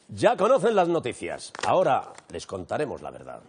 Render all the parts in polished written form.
Ya conocen las noticias, ahora les contaremos la verdad.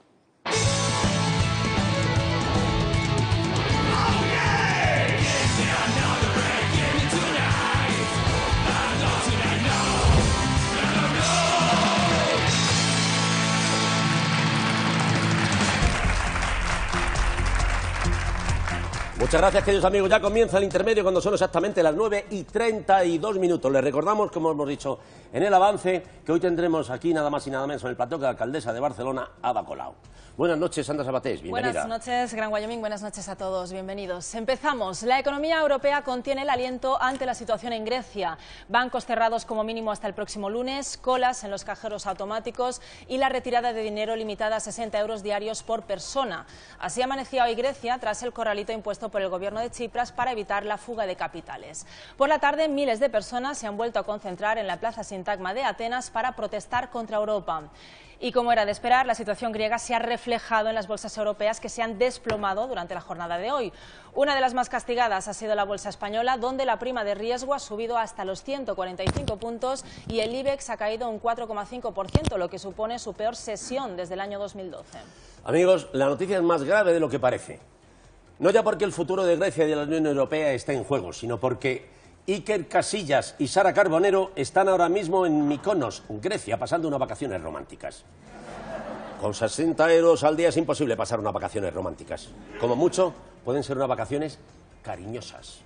Muchas gracias, queridos amigos. Ya comienza el intermedio cuando son exactamente las 9:32. Les recordamos, como hemos dicho en el avance, que hoy tendremos aquí nada más y nada menos en el plató que la alcaldesa de Barcelona, Ada Colau. Buenas noches, Sandra Sabatés, bienvenida. Buenas noches, Gran Wyoming, buenas noches a todos, bienvenidos. Empezamos. La economía europea contiene el aliento ante la situación en Grecia. Bancos cerrados como mínimo hasta el próximo lunes, colas en los cajeros automáticos y la retirada de dinero limitada a 60 euros diarios por persona. Así amanecía hoy Grecia tras el corralito impuesto por el gobierno de Tsipras para evitar la fuga de capitales. Por la tarde, miles de personas se han vuelto a concentrar en la Plaza Sintagma de Atenas para protestar contra Europa. Y como era de esperar, la situación griega se ha reflejado en las bolsas europeas que se han desplomado durante la jornada de hoy. Una de las más castigadas ha sido la bolsa española, donde la prima de riesgo ha subido hasta los 145 puntos y el IBEX ha caído un 4,5%, lo que supone su peor sesión desde el año 2012. Amigos, la noticia es más grave de lo que parece. No ya porque el futuro de Grecia y de la Unión Europea esté en juego, sino porque Iker Casillas y Sara Carbonero están ahora mismo en Mykonos, Grecia, pasando unas vacaciones románticas. Con 60 euros al día es imposible pasar unas vacaciones románticas. Como mucho, pueden ser unas vacaciones cariñosas.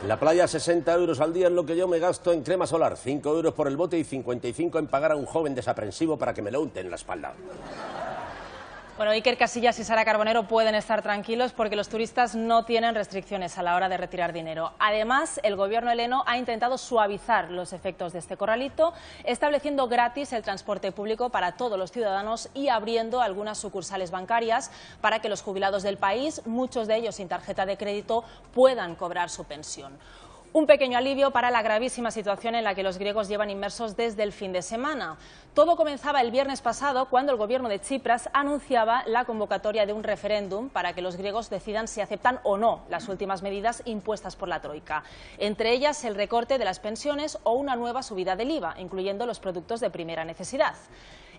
En la playa, 60 euros al día es lo que yo me gasto en crema solar, 5 euros por el bote y 55 en pagar a un joven desaprensivo para que me lo unte en la espalda. Bueno, Iker Casillas y Sara Carbonero pueden estar tranquilos porque los turistas no tienen restricciones a la hora de retirar dinero. Además, el gobierno heleno ha intentado suavizar los efectos de este corralito, estableciendo gratis el transporte público para todos los ciudadanos y abriendo algunas sucursales bancarias para que los jubilados del país, muchos de ellos sin tarjeta de crédito, puedan cobrar su pensión. Un pequeño alivio para la gravísima situación en la que los griegos llevan inmersos desde el fin de semana. Todo comenzaba el viernes pasado cuando el gobierno de Tsipras anunciaba la convocatoria de un referéndum para que los griegos decidan si aceptan o no las últimas medidas impuestas por la Troika. Entre ellas el recorte de las pensiones o una nueva subida del IVA, incluyendo los productos de primera necesidad.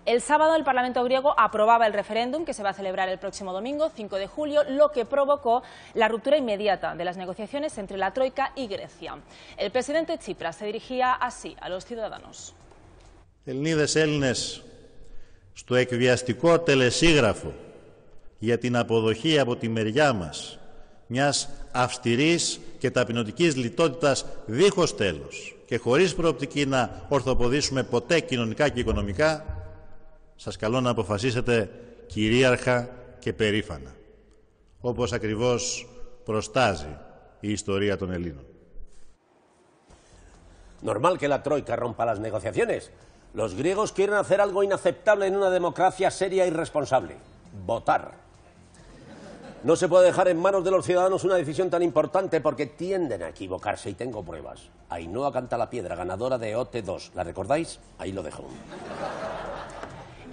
El sábado el Parlamento griego aprobaba el referéndum que se va a celebrar el próximo domingo, 5 de julio, lo que provocó la ruptura inmediata de las negociaciones entre la Troika y Grecia. El presidente Tsipras se dirigía así a los ciudadanos. Ελληνίδες Έλληνες, στο εκβιαστικό τελεσίγραφο για την αποδοχή από τη μεριά μας μιας αυστηρής και ταπεινωτικής λιτότητας δίχως τέλος και χωρίς προοπτική να ορθοποδήσουμε ποτέ κοινωνικά και οικονομικά, σας καλώ να αποφασίσετε κυρίαρχα και περήφανα, όπως ακριβώς προστάζει η ιστορία των Ελλήνων. Normal que la Troika rompa las negociaciones. Los griegos quieren hacer algo inaceptable en una democracia seria y responsable: votar. No se puede dejar en manos de los ciudadanos una decisión tan importante porque tienden a equivocarse y tengo pruebas. Ainhoa Cantalapiedra, ganadora de OT2. ¿La recordáis? Ahí lo dejo.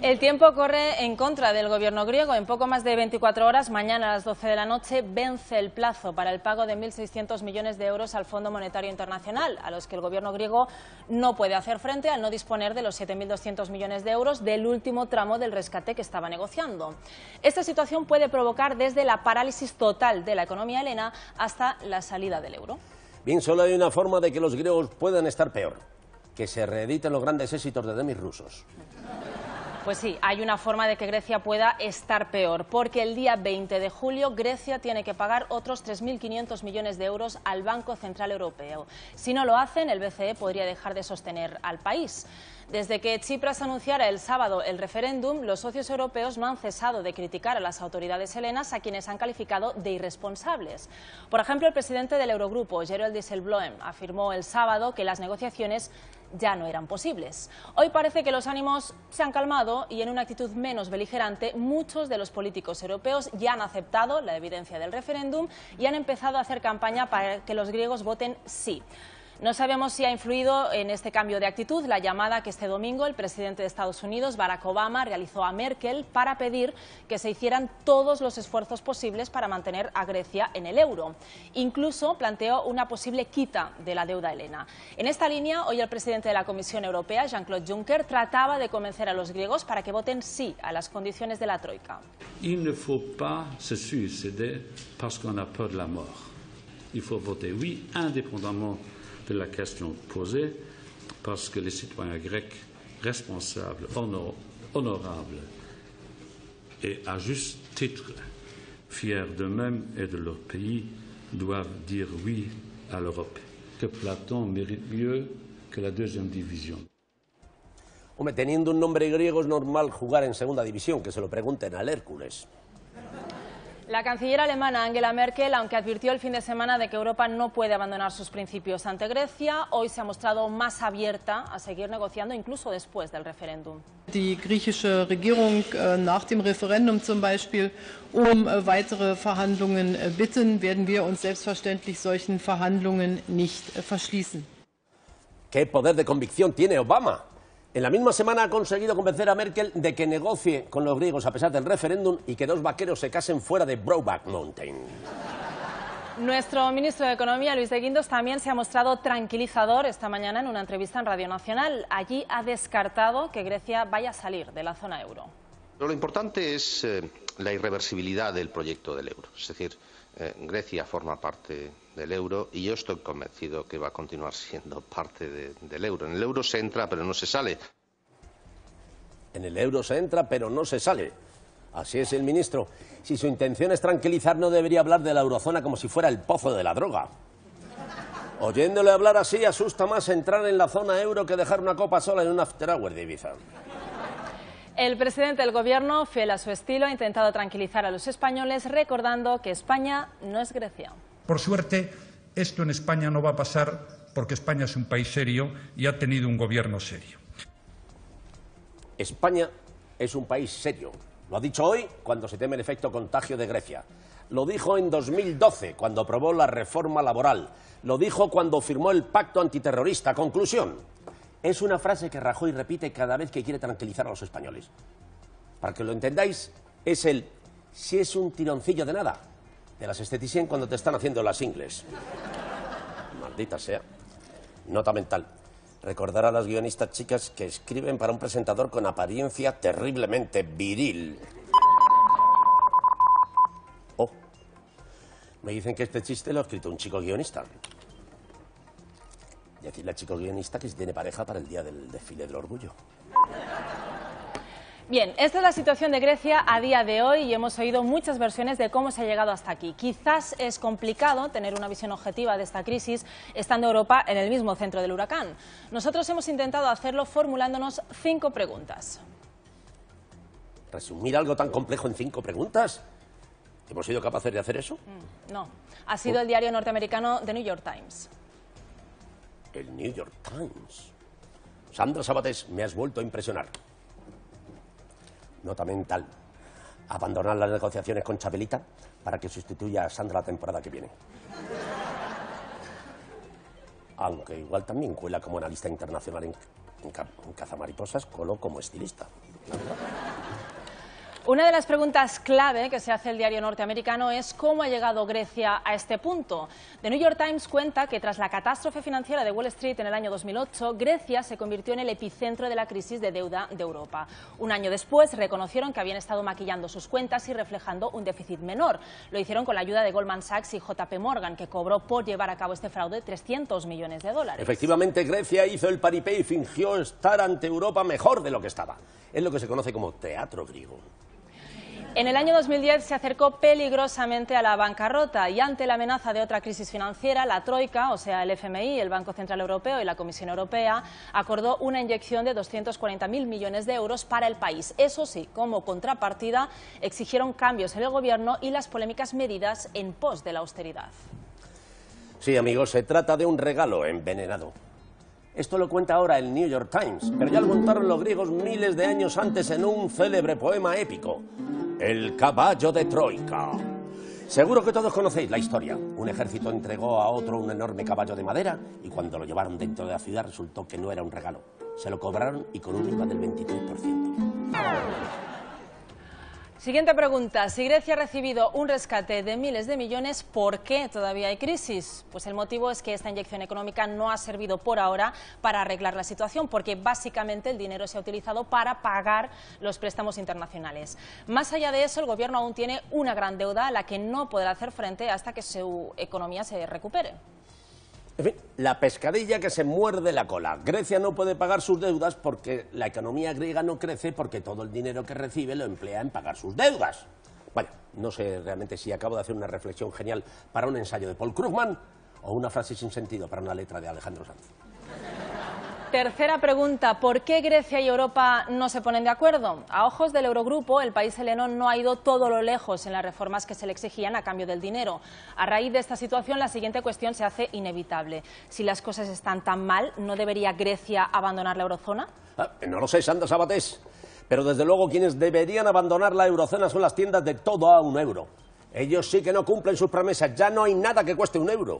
El tiempo corre en contra del gobierno griego. En poco más de 24 horas, mañana a las 12 de la noche, vence el plazo para el pago de 1.600 millones de euros al Fondo Monetario Internacional, a los que el gobierno griego no puede hacer frente al no disponer de los 7.200 millones de euros del último tramo del rescate que estaba negociando. Esta situación puede provocar desde la parálisis total de la economía helena hasta la salida del euro. Bien, solo hay una forma de que los griegos puedan estar peor: que se reediten los grandes éxitos de Demis rusos. Pues sí, hay una forma de que Grecia pueda estar peor, porque el día 20 de julio Grecia tiene que pagar otros 3.500 millones de euros al Banco Central Europeo. Si no lo hacen, el BCE podría dejar de sostener al país. Desde que Tsipras anunciara el sábado el referéndum, los socios europeos no han cesado de criticar a las autoridades helenas, a quienes han calificado de irresponsables. Por ejemplo, el presidente del Eurogrupo, Jeroen Dijsselbloem, afirmó el sábado que las negociaciones ya no eran posibles. Hoy parece que los ánimos se han calmado y en una actitud menos beligerante muchos de los políticos europeos ya han aceptado la evidencia del referéndum y han empezado a hacer campaña para que los griegos voten sí. No sabemos si ha influido en este cambio de actitud la llamada que este domingo el presidente de Estados Unidos, Barack Obama, realizó a Merkel para pedir que se hicieran todos los esfuerzos posibles para mantener a Grecia en el euro. Incluso planteó una posible quita de la deuda helena. En esta línea, hoy el presidente de la Comisión Europea, Jean-Claude Juncker, trataba de convencer a los griegos para que voten sí a las condiciones de la Troika. Il ne faut pas se suicider parce qu'on a peur de la mort. Il faut voter oui, indépendamment de la question posée, parce que les citoyens grecs responsables, honorables et à juste titre fiers d'eux-mêmes et de leur pays doivent dire oui à l'Europe. Que Platon mérite mieux que la deuxième division. Hombre, teniendo un nombre griego es normal jugar en segunda división, que se lo pregunten al Hércules. La canciller alemana Angela Merkel, aunque advirtió el fin de semana de que Europa no puede abandonar sus principios ante Grecia, hoy se ha mostrado más abierta a seguir negociando incluso después del referéndum. Die griechische Regierung nach dem Referendum zum Beispiel weitere Verhandlungen bitten, werden wir uns selbstverständlich solchen Verhandlungen nicht verschließen. ¿Qué poder de convicción tiene Obama? En la misma semana ha conseguido convencer a Merkel de que negocie con los griegos a pesar del referéndum y que dos vaqueros se casen fuera de Brokeback Mountain. Nuestro ministro de Economía, Luis de Guindos, también se ha mostrado tranquilizador esta mañana en una entrevista en Radio Nacional. Allí ha descartado que Grecia vaya a salir de la zona euro. Pero lo importante es la irreversibilidad del proyecto del euro. Es decir, Grecia forma parte del euro y yo estoy convencido que va a continuar siendo parte del euro. En el euro se entra pero no se sale. En el euro se entra pero no se sale. Así es el ministro. Si su intención es tranquilizar, no debería hablar de la eurozona como si fuera el pozo de la droga. Oyéndole hablar así, asusta más entrar en la zona euro que dejar una copa sola en un after hour de Ibiza. El presidente del gobierno, fiel a su estilo, ha intentado tranquilizar a los españoles recordando que España no es Grecia. Por suerte, esto en España no va a pasar porque España es un país serio y ha tenido un gobierno serio. España es un país serio. Lo ha dicho hoy cuando se teme el efecto contagio de Grecia. Lo dijo en 2012 cuando aprobó la reforma laboral. Lo dijo cuando firmó el pacto antiterrorista. Conclusión. Es una frase que Rajoy repite cada vez que quiere tranquilizar a los españoles. Para que lo entendáis, es el si es un tironcillo de nada, de las esteticien cuando te están haciendo las ingles. Maldita sea. Nota mental. Recordar a las guionistas chicas que escriben para un presentador con apariencia terriblemente viril. Oh, me dicen que este chiste lo ha escrito un chico guionista. Decirle al chico guionista que si tiene pareja para el día del desfile del orgullo. Bien, esta es la situación de Grecia a día de hoy y hemos oído muchas versiones de cómo se ha llegado hasta aquí. Quizás es complicado tener una visión objetiva de esta crisis estando Europa en el mismo centro del huracán. Nosotros hemos intentado hacerlo formulándonos 5 preguntas. ¿Resumir algo tan complejo en 5 preguntas? ¿Hemos sido capaces de hacer eso? No, ha sido el diario norteamericano The New York Times. El New York Times. Sandra Sabatés, me has vuelto a impresionar. Nota mental. Abandonar las negociaciones con Chabelita para que sustituya a Sandra la temporada que viene. Aunque igual también cuela como analista internacional en Cazamariposas, coló como estilista. Una de las preguntas clave que se hace el diario norteamericano es cómo ha llegado Grecia a este punto. The New York Times cuenta que tras la catástrofe financiera de Wall Street en el año 2008, Grecia se convirtió en el epicentro de la crisis de deuda de Europa. Un año después reconocieron que habían estado maquillando sus cuentas y reflejando un déficit menor. Lo hicieron con la ayuda de Goldman Sachs y JP Morgan, que cobró por llevar a cabo este fraude 300 millones de dólares. Efectivamente, Grecia hizo el paripé y fingió estar ante Europa mejor de lo que estaba. Es lo que se conoce como teatro griego. En el año 2010 se acercó peligrosamente a la bancarrota y ante la amenaza de otra crisis financiera, la Troika, o sea el FMI, el Banco Central Europeo y la Comisión Europea, acordó una inyección de 240.000 millones de euros para el país. Eso sí, como contrapartida, exigieron cambios en el gobierno y las polémicas medidas en pos de la austeridad. Sí, amigos, se trata de un regalo envenenado. Esto lo cuenta ahora el New York Times, pero ya lo contaron los griegos miles de años antes en un célebre poema épico, El caballo de Troika. Seguro que todos conocéis la historia. Un ejército entregó a otro un enorme caballo de madera y cuando lo llevaron dentro de la ciudad resultó que no era un regalo. Se lo cobraron y con un IVA del 23%. Siguiente pregunta. Si Grecia ha recibido un rescate de miles de millones, ¿por qué todavía hay crisis? Pues el motivo es que esta inyección económica no ha servido por ahora para arreglar la situación, porque básicamente el dinero se ha utilizado para pagar los préstamos internacionales. Más allá de eso, el gobierno aún tiene una gran deuda a la que no podrá hacer frente hasta que su economía se recupere. En fin, la pescadilla que se muerde la cola. Grecia no puede pagar sus deudas porque la economía griega no crece porque todo el dinero que recibe lo emplea en pagar sus deudas. Bueno, no sé realmente si acabo de hacer una reflexión genial para un ensayo de Paul Krugman o una frase sin sentido para una letra de Alejandro Sanz. Tercera pregunta, ¿por qué Grecia y Europa no se ponen de acuerdo? A ojos del Eurogrupo, el país heleno no ha ido todo lo lejos en las reformas que se le exigían a cambio del dinero. A raíz de esta situación, la siguiente cuestión se hace inevitable. Si las cosas están tan mal, ¿no debería Grecia abandonar la eurozona? No lo sé, Sandra Sabatés, pero desde luego quienes deberían abandonar la eurozona son las tiendas de todo a €1. Ellos sí que no cumplen sus promesas, ya no hay nada que cueste €1.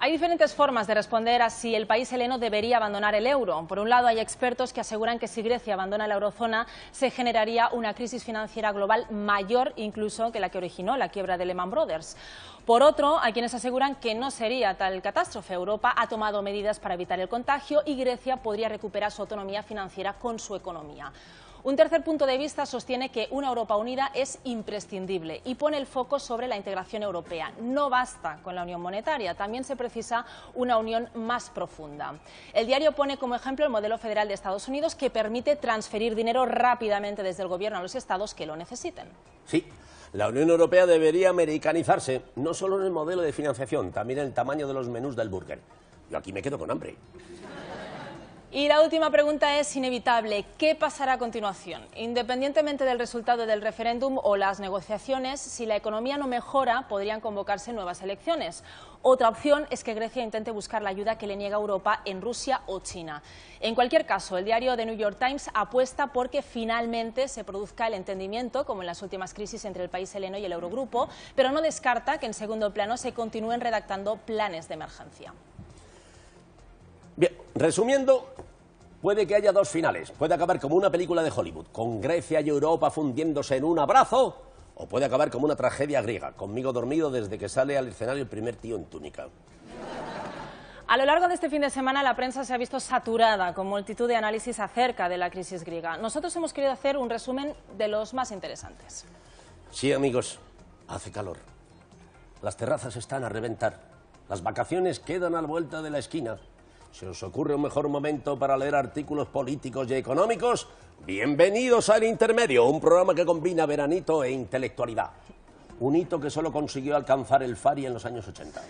Hay diferentes formas de responder a si el país heleno debería abandonar el euro. Por un lado, hay expertos que aseguran que si Grecia abandona la eurozona, se generaría una crisis financiera global mayor incluso que la que originó la quiebra de Lehman Brothers. Por otro, hay quienes aseguran que no sería tal catástrofe. Europa ha tomado medidas para evitar el contagio y Grecia podría recuperar su autonomía financiera con su economía. Un tercer punto de vista sostiene que una Europa unida es imprescindible y pone el foco sobre la integración europea. No basta con la unión monetaria, también se precisa una unión más profunda. El diario pone como ejemplo el modelo federal de Estados Unidos, que permite transferir dinero rápidamente desde el gobierno a los estados que lo necesiten. Sí, la Unión Europea debería americanizarse, no solo en el modelo de financiación, también en el tamaño de los menús del burger. Yo aquí me quedo con hambre. Y la última pregunta es inevitable. ¿Qué pasará a continuación? Independientemente del resultado del referéndum o las negociaciones, si la economía no mejora, podrían convocarse nuevas elecciones. Otra opción es que Grecia intente buscar la ayuda que le niega Europa en Rusia o China. En cualquier caso, el diario The New York Times apuesta por que finalmente se produzca el entendimiento, como en las últimas crisis entre el país heleno y el Eurogrupo, pero no descarta que en segundo plano se continúen redactando planes de emergencia. Bien, resumiendo, puede que haya dos finales. Puede acabar como una película de Hollywood, con Grecia y Europa fundiéndose en un abrazo, o puede acabar como una tragedia griega, conmigo dormido desde que sale al escenario el primer tío en túnica. A lo largo de este fin de semana la prensa se ha visto saturada con multitud de análisis acerca de la crisis griega. Nosotros hemos querido hacer un resumen de los más interesantes. Sí, amigos, hace calor. Las terrazas están a reventar. Las vacaciones quedan a la vuelta de la esquina. ¿Se os ocurre un mejor momento para leer artículos políticos y económicos? Bienvenidos al Intermedio, un programa que combina veranito e intelectualidad. Un hito que solo consiguió alcanzar el Fari en los años 80.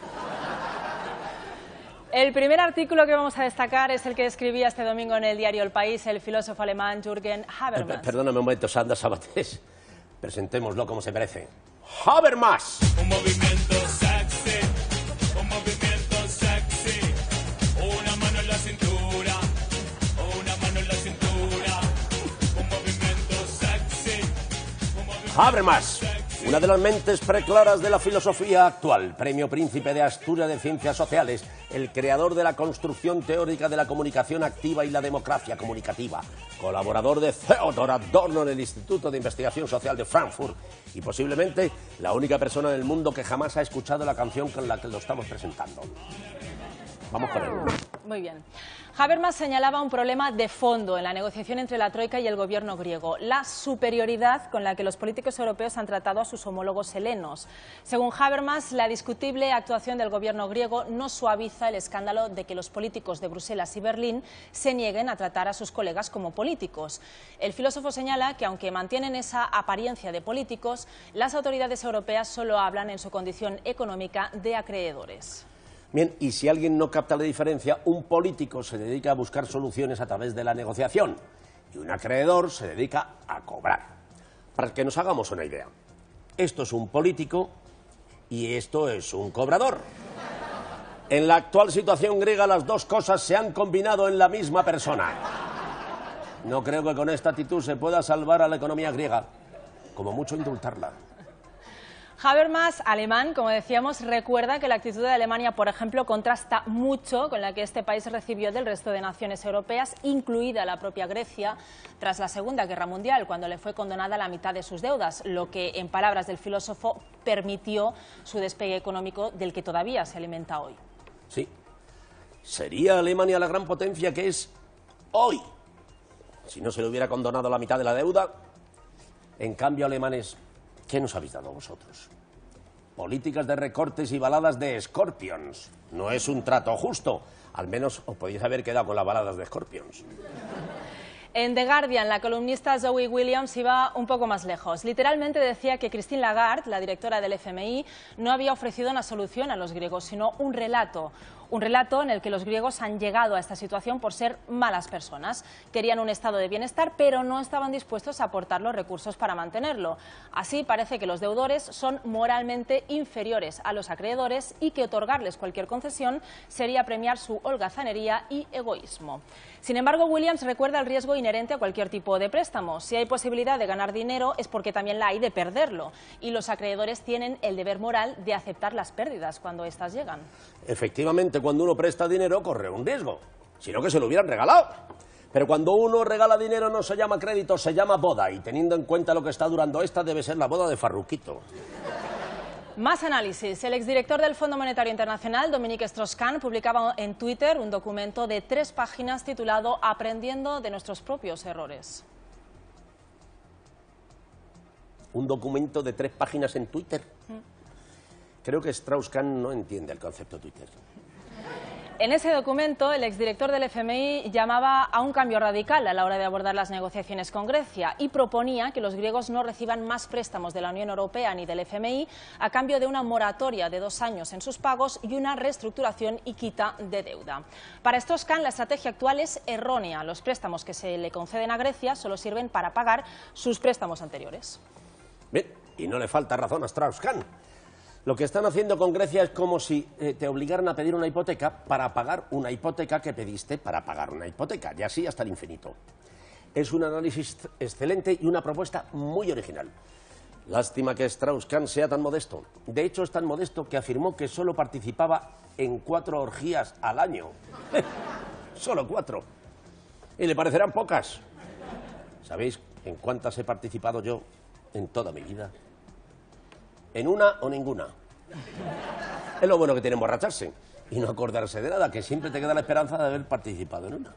El primer artículo que vamos a destacar es el que escribía este domingo en el diario El País el filósofo alemán Jürgen Habermas. Perdóname un momento, Sandra Sabatés. Presentémoslo como se merece. ¡Habermas! Un movimiento sexy, un movimiento sexy. Una mano en la cintura, una mano en la cintura. Un movimiento sexy, un movimiento Habermas, sexy. una de las mentes preclaras de la filosofía actual, Premio Príncipe de Asturias de Ciencias Sociales, el creador de la construcción teórica de la comunicación activa y la democracia comunicativa, colaborador de Theodor Adorno en el Instituto de Investigación Social de Frankfurt y posiblemente la única persona en el mundo que jamás ha escuchado la canción con la que lo estamos presentando. Vamos con él. Muy bien. Habermas señalaba un problema de fondo en la negociación entre la Troika y el gobierno griego, la superioridad con la que los políticos europeos han tratado a sus homólogos helenos. Según Habermas, la discutible actuación del gobierno griego no suaviza el escándalo de que los políticos de Bruselas y Berlín se nieguen a tratar a sus colegas como políticos. El filósofo señala que aunque mantienen esa apariencia de políticos, las autoridades europeas solo hablan en su condición económica de acreedores. Bien, y si alguien no capta la diferencia, un político se dedica a buscar soluciones a través de la negociación y un acreedor se dedica a cobrar. Para que nos hagamos una idea, esto es un político y esto es un cobrador. En la actual situación griega las dos cosas se han combinado en la misma persona. No creo que con esta actitud se pueda salvar a la economía griega, como mucho indultarla. Habermas, alemán, como decíamos, recuerda que la actitud de Alemania, por ejemplo, contrasta mucho con la que este país recibió del resto de naciones europeas, incluida la propia Grecia, tras la Segunda Guerra Mundial, cuando le fue condonada la mitad de sus deudas, lo que, en palabras del filósofo, permitió su despegue económico del que todavía se alimenta hoy. Sí. ¿Sería Alemania la gran potencia que es hoy si no se le hubiera condonado la mitad de la deuda? En cambio, alemanes, ¿qué nos habéis dado vosotros? Políticas de recortes y baladas de Scorpions. No es un trato justo. Al menos os podéis haber quedado con las baladas de Scorpions. En The Guardian, la columnista Zoe Williams iba un poco más lejos. Literalmente decía que Christine Lagarde, la directora del FMI, no había ofrecido una solución a los griegos, sino un relato. Un relato en el que los griegos han llegado a esta situación por ser malas personas. Querían un estado de bienestar, pero no estaban dispuestos a aportar los recursos para mantenerlo. Así parece que los deudores son moralmente inferiores a los acreedores y que otorgarles cualquier concesión sería premiar su holgazanería y egoísmo. Sin embargo, Williams recuerda el riesgo inherente a cualquier tipo de préstamo. Si hay posibilidad de ganar dinero es porque también la hay de perderlo. Y los acreedores tienen el deber moral de aceptar las pérdidas cuando éstas llegan. Efectivamente, cuando uno presta dinero corre un riesgo, sino que se lo hubieran regalado. Pero cuando uno regala dinero no se llama crédito, se llama boda, y teniendo en cuenta lo que está durando esta, debe ser la boda de Farruquito. Más análisis. El exdirector del Fondo Monetario Internacional, Dominique Strauss-Kahn, publicaba en Twitter un documento de 3 páginas titulado Aprendiendo de nuestros propios errores. ¿Un documento de 3 páginas en Twitter? Creo que Strauss-Kahn no entiende el concepto Twitter. En ese documento, el exdirector del FMI llamaba a un cambio radical a la hora de abordar las negociaciones con Grecia y proponía que los griegos no reciban más préstamos de la Unión Europea ni del FMI a cambio de una moratoria de 2 años en sus pagos y una reestructuración y quita de deuda. Para Strauss-Kahn, la estrategia actual es errónea. Los préstamos que se le conceden a Grecia solo sirven para pagar sus préstamos anteriores. Bien, y no le falta razón a Strauss-Kahn. Lo que están haciendo con Grecia es como si te obligaran a pedir una hipoteca para pagar una hipoteca que pediste para pagar una hipoteca, y así hasta el infinito. Es un análisis excelente y una propuesta muy original. Lástima que Strauss-Kahn sea tan modesto. De hecho, es tan modesto que afirmó que solo participaba en 4 orgías al año. Solo 4. Y le parecerán pocas. ¿Sabéis en cuántas he participado yo en toda mi vida? En una o ninguna. Es lo bueno que tiene emborracharse y no acordarse de nada, que siempre te queda la esperanza de haber participado en una.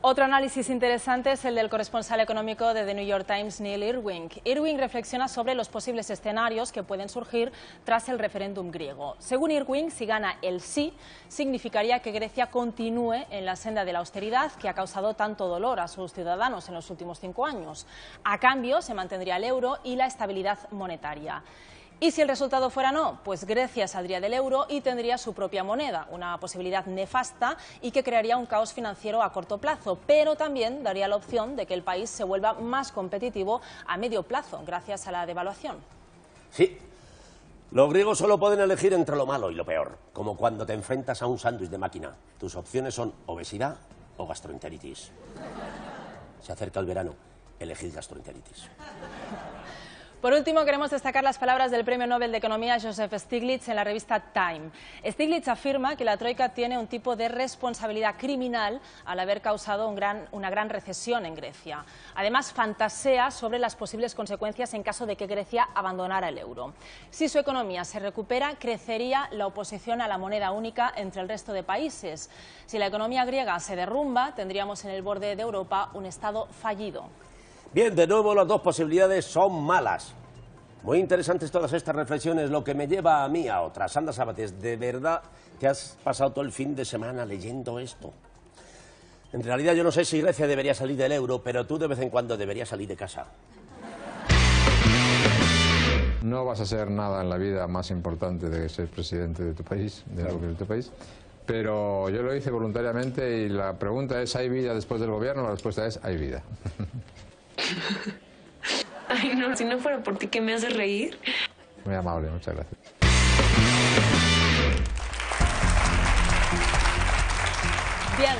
Otro análisis interesante es el del corresponsal económico de The New York Times, Neil Irwing. Irwing reflexiona sobre los posibles escenarios que pueden surgir tras el referéndum griego. Según Irwing, si gana el sí, significaría que Grecia continúe en la senda de la austeridad que ha causado tanto dolor a sus ciudadanos en los últimos 5 años. A cambio, se mantendría el euro y la estabilidad monetaria. Y si el resultado fuera no, pues Grecia saldría del euro y tendría su propia moneda, una posibilidad nefasta y que crearía un caos financiero a corto plazo, pero también daría la opción de que el país se vuelva más competitivo a medio plazo, gracias a la devaluación. Sí, los griegos solo pueden elegir entre lo malo y lo peor, como cuando te enfrentas a un sándwich de máquina. Tus opciones son obesidad o gastroenteritis. Se acerca el verano, elegid gastroenteritis. Por último, queremos destacar las palabras del Premio Nobel de Economía Joseph Stiglitz en la revista Time. Stiglitz afirma que la Troika tiene un tipo de responsabilidad criminal al haber causado una gran recesión en Grecia. Además, fantasea sobre las posibles consecuencias en caso de que Grecia abandonara el euro. Si su economía se recupera, crecería la oposición a la moneda única entre el resto de países. Si la economía griega se derrumba, tendríamos en el borde de Europa un Estado fallido. Bien, de nuevo las 2 posibilidades son malas. Muy interesantes todas estas reflexiones, lo que me lleva a mí a otras. Anda, Sabatés, ¿de verdad te has pasado todo el fin de semana leyendo esto? En realidad yo no sé si Grecia debería salir del euro, pero tú de vez en cuando deberías salir de casa. No vas a ser nada en la vida más importante de ser presidente de tu país, de tu país. Pero yo lo hice voluntariamente y la pregunta es, ¿hay vida después del gobierno? La respuesta es, hay vida. Ay, no, si no fuera por ti, ¿qué me hace reír? Muy amable, muchas gracias. Bien,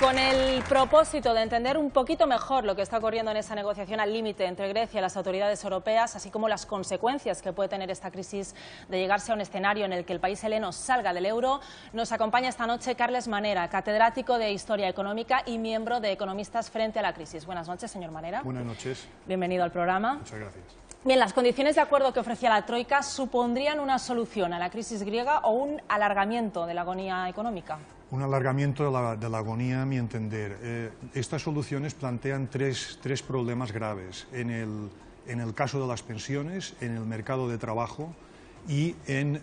con el propósito de entender un poquito mejor lo que está ocurriendo en esa negociación al límite entre Grecia y las autoridades europeas, así como las consecuencias que puede tener esta crisis de llegarse a un escenario en el que el país heleno salga del euro, nos acompaña esta noche Carles Manera, catedrático de Historia Económica y miembro de Economistas Frente a la Crisis. Buenas noches, señor Manera. Buenas noches. Bienvenido al programa. Muchas gracias. Bien, las condiciones de acuerdo que ofrecía la Troika supondrían una solución a la crisis griega o un alargamiento de la agonía económica. Un alargamiento de la agonía, a mi entender. Estas soluciones plantean tres problemas graves. En el caso de las pensiones, en el mercado de trabajo y en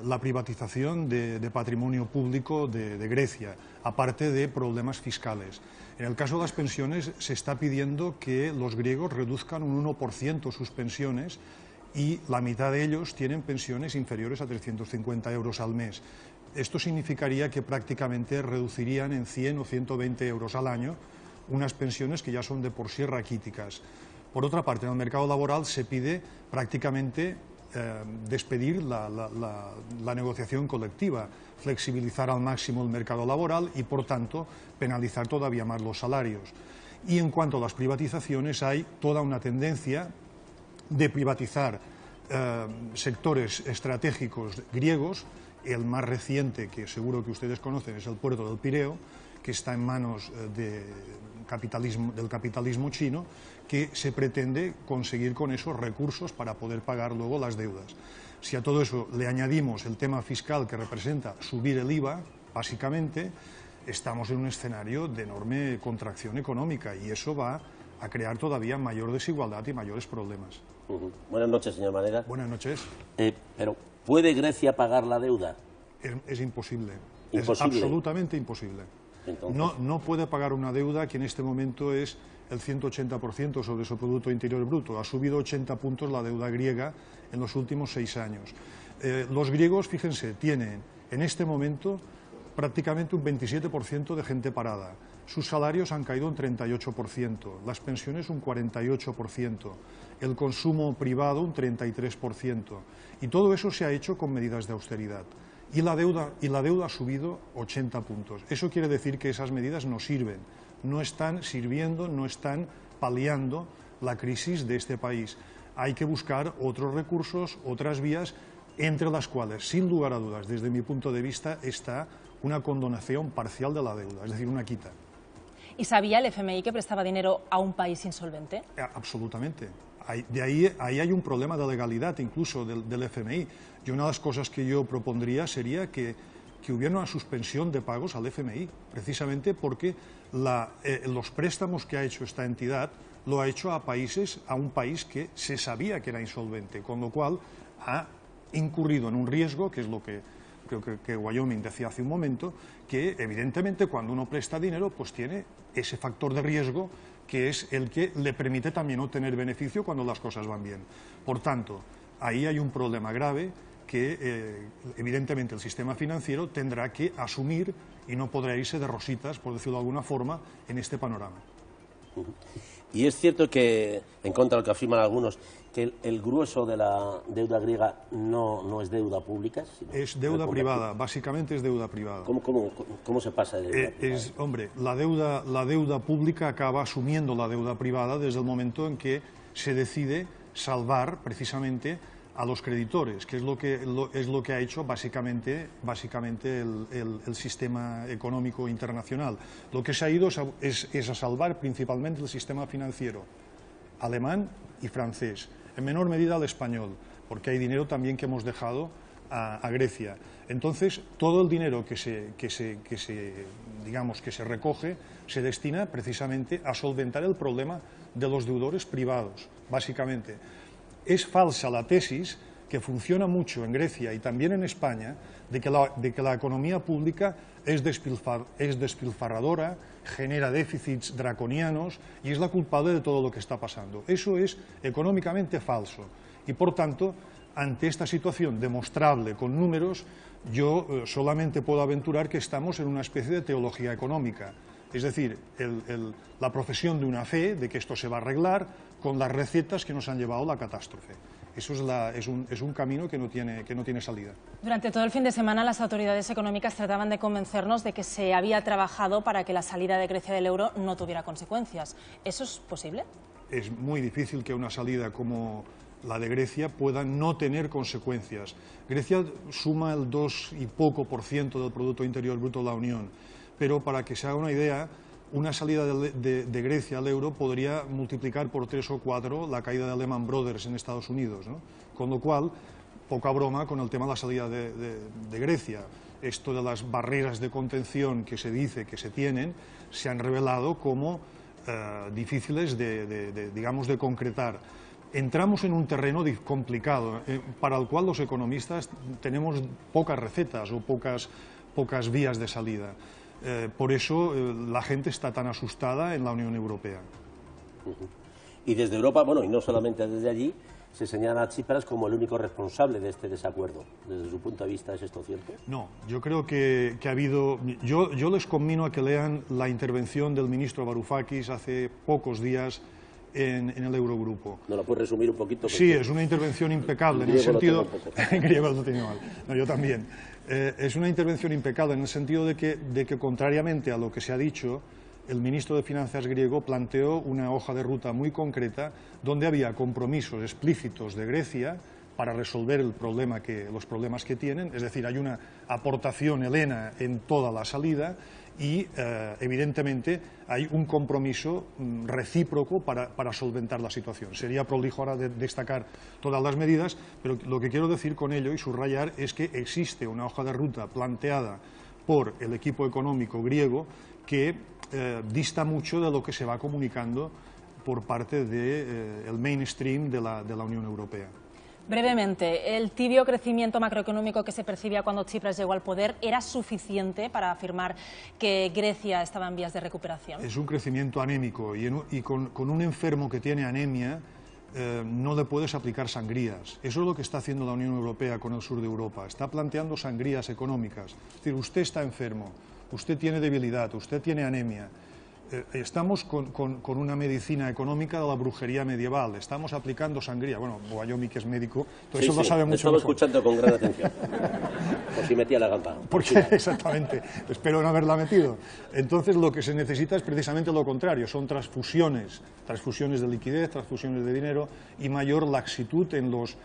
la privatización de patrimonio público de Grecia, aparte de problemas fiscales. En el caso de las pensiones se está pidiendo que los griegos reduzcan un 1% sus pensiones y la mitad de ellos tienen pensiones inferiores a 350 euros al mes. Esto significaría que prácticamente reducirían en 100 o 120 euros al año unas pensiones que ya son de por sí raquíticas. Por otra parte, en el mercado laboral se pide prácticamente despedir la negociación colectiva, flexibilizar al máximo el mercado laboral y, por tanto, penalizar todavía más los salarios. Y en cuanto a las privatizaciones, hay toda una tendencia de privatizar sectores estratégicos griegos. El más reciente, que seguro que ustedes conocen, es el puerto del Pireo, que está en manos del capitalismo chino, que se pretende conseguir con esos recursos para poder pagar luego las deudas. Si a todo eso le añadimos el tema fiscal que representa subir el IVA, básicamente estamos en un escenario de enorme contracción económica y eso va a crear todavía mayor desigualdad y mayores problemas. Buenas noches, señor Manera. Buenas noches. Pero ¿puede Grecia pagar la deuda? Es imposible. ¿Imposible? Es absolutamente imposible. No puede pagar una deuda que en este momento es el 180% sobre su Producto Interior Bruto. Ha subido 80 puntos la deuda griega en los últimos 6 años. Los griegos, fíjense, tienen en este momento prácticamente un 27% de gente parada. Sus salarios han caído un 38%, las pensiones un 48%, el consumo privado un 33%. Y todo eso se ha hecho con medidas de austeridad. Y la deuda ha subido 80 puntos. Eso quiere decir que esas medidas no sirven, no están sirviendo, no están paliando la crisis de este país. Hay que buscar otros recursos, otras vías, entre las cuales, sin lugar a dudas, desde mi punto de vista, está una condonación parcial de la deuda, es decir, una quita. ¿Y sabía el FMI que prestaba dinero a un país insolvente? Absolutamente. Ahí hay un problema de legalidad incluso del FMI. Y una de las cosas que yo propondría sería que hubiera una suspensión de pagos al FMI, precisamente porque los préstamos que ha hecho esta entidad lo ha hecho a un país que se sabía que era insolvente, con lo cual ha incurrido en un riesgo, que es lo que creo que Wyoming decía hace un momento, que evidentemente cuando uno presta dinero pues tiene ese factor de riesgo que es el que le permite también obtener beneficio cuando las cosas van bien. Por tanto, ahí hay un problema grave que evidentemente el sistema financiero tendrá que asumir y no podrá irse de rositas, por decirlo de alguna forma, en este panorama. Y es cierto que, en contra de lo que afirman algunos, que el grueso de la deuda griega no es deuda pública. Es deuda privada, básicamente es deuda privada. ¿Cómo se pasa de deuda privada? Hombre, la deuda pública acaba asumiendo la deuda privada desde el momento en que se decide salvar precisamente a los creditores, que es lo que ha hecho básicamente el sistema económico internacional. Lo que se ha ido es a salvar principalmente el sistema financiero alemán y francés, en menor medida el español, porque hay dinero también que hemos dejado a Grecia. Entonces, todo el dinero que se recoge se destina precisamente a solventar el problema de los deudores privados, básicamente. Es falsa la tesis, que funciona mucho en Grecia y también en España, de que la economía pública es despilfarradora, genera déficits draconianos y es la culpable de todo lo que está pasando. Eso es económicamente falso y, por tanto, ante esta situación demostrable con números, yo solamente puedo aventurar que estamos en una especie de teología económica. Es decir, la profesión de una fe de que esto se va a arreglar con las recetas que nos han llevado a la catástrofe. Eso es un camino que no tiene salida. Durante todo el fin de semana las autoridades económicas trataban de convencernos de que se había trabajado para que la salida de Grecia del euro no tuviera consecuencias. ¿Eso es posible? Es muy difícil que una salida como la de Grecia pueda no tener consecuencias. Grecia suma el 2 y poco % del Producto Interior Bruto de la Unión, pero para que se haga una idea, una salida de Grecia al euro podría multiplicar por 3 o 4 la caída de Lehman Brothers en Estados Unidos, ¿no? Con lo cual, poca broma con el tema de la salida de Grecia. Esto de las barreras de contención que se dice que se tienen se han revelado como difíciles digamos, de concretar. Entramos en un terreno complicado, para el cual los economistas tenemos pocas recetas o pocas vías de salida. Por eso la gente está tan asustada en la Unión Europea. Y desde Europa, bueno, y no solamente desde allí, se señala a Tsipras como el único responsable de este desacuerdo. Desde su punto de vista, ¿es esto cierto? No, yo creo que ha habido... Yo les conmino a que lean la intervención del ministro Varoufakis hace pocos días en el Eurogrupo. ¿No la puedes resumir un poquito? Sí, es una intervención impecable en el sentido... En griego lo tengo mal. No, yo también. Es una intervención impecable en el sentido de que, contrariamente a lo que se ha dicho, el ministro de Finanzas griego planteó una hoja de ruta muy concreta donde había compromisos explícitos de Grecia para resolver los problemas que tienen, es decir, hay una aportación helena en toda la salida y, evidentemente, hay un compromiso recíproco para solventar la situación. Sería prolijo ahora de destacar todas las medidas, pero lo que quiero decir con ello y subrayar es que existe una hoja de ruta planteada por el equipo económico griego que dista mucho de lo que se va comunicando por parte del mainstream de la Unión Europea. Brevemente, ¿el tibio crecimiento macroeconómico que se percibía cuando Tsipras llegó al poder era suficiente para afirmar que Grecia estaba en vías de recuperación? Es un crecimiento anémico y con un enfermo que tiene anemia no le puedes aplicar sangrías. Eso es lo que está haciendo la Unión Europea con el sur de Europa. Está planteando sangrías económicas. Es decir, usted está enfermo, usted tiene debilidad, usted tiene anemia. Estamos con una medicina económica de la brujería medieval, estamos aplicando sangría. Bueno, Wyoming, que es médico, todo eso lo sabe mucho mejor. Estaba escuchando con gran atención, por si metía la gamba. Exactamente, espero no haberla metido. Entonces lo que se necesita es precisamente lo contrario, son transfusiones de liquidez, transfusiones de dinero y mayor laxitud en los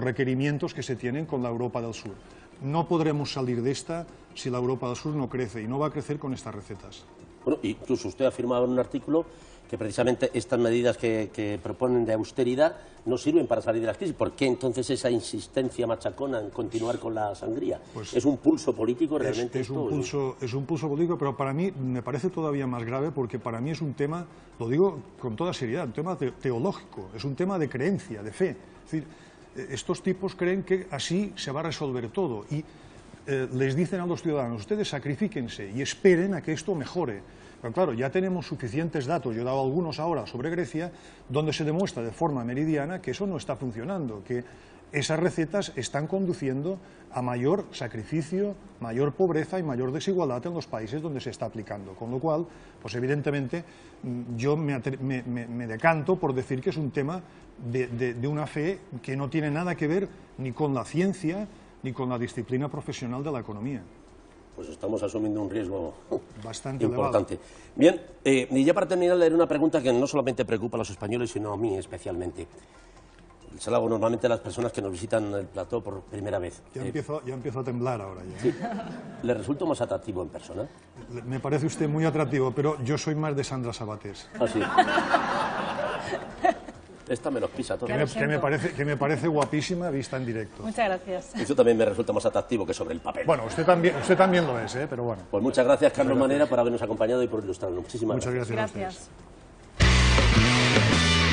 requerimientos que se tienen con la Europa del Sur. No podremos salir de esta si la Europa del Sur no crece, y no va a crecer con estas recetas. Bueno, incluso usted ha afirmado en un artículo que precisamente estas medidas que proponen de austeridad no sirven para salir de la crisis. ¿Por qué entonces esa insistencia machacona en continuar con la sangría? Pues ¿es un pulso político realmente? Es un pulso político, pero para mí me parece todavía más grave porque para mí es un tema, lo digo con toda seriedad, un tema teológico, es un tema de creencia, de fe. Es decir, estos tipos creen que así se va a resolver todo y les dicen a los ciudadanos, ustedes sacrifíquense y esperen a que esto mejore. Pero claro, ya tenemos suficientes datos, yo he dado algunos ahora sobre Grecia, donde se demuestra de forma meridiana que eso no está funcionando, que esas recetas están conduciendo a mayor sacrificio, mayor pobreza y mayor desigualdad en los países donde se está aplicando. Con lo cual, pues evidentemente, yo me decanto por decir que es un tema de una fe que no tiene nada que ver ni con la ciencia ni con la disciplina profesional de la economía. Pues estamos asumiendo un riesgo bastante importante. Elevado. Bien, y ya para terminar, leer una pregunta que no solamente preocupa a los españoles, sino a mí especialmente. Se la hago normalmente a las personas que nos visitan el plató por primera vez. Ya empiezo a temblar ahora. Ya. Sí. ¿Le resulto más atractivo en persona? Me parece usted muy atractivo, pero yo soy más de Sandra Sabatés. Ah, sí. Esta me los pisa todo. Que me parece guapísima vista en directo. Muchas gracias. Eso también me resulta más atractivo que sobre el papel. Bueno, usted también lo es, pero bueno. Pues muchas gracias, Carlos Manera, por habernos acompañado y por ilustrarnos. Muchísimas gracias. Gracias.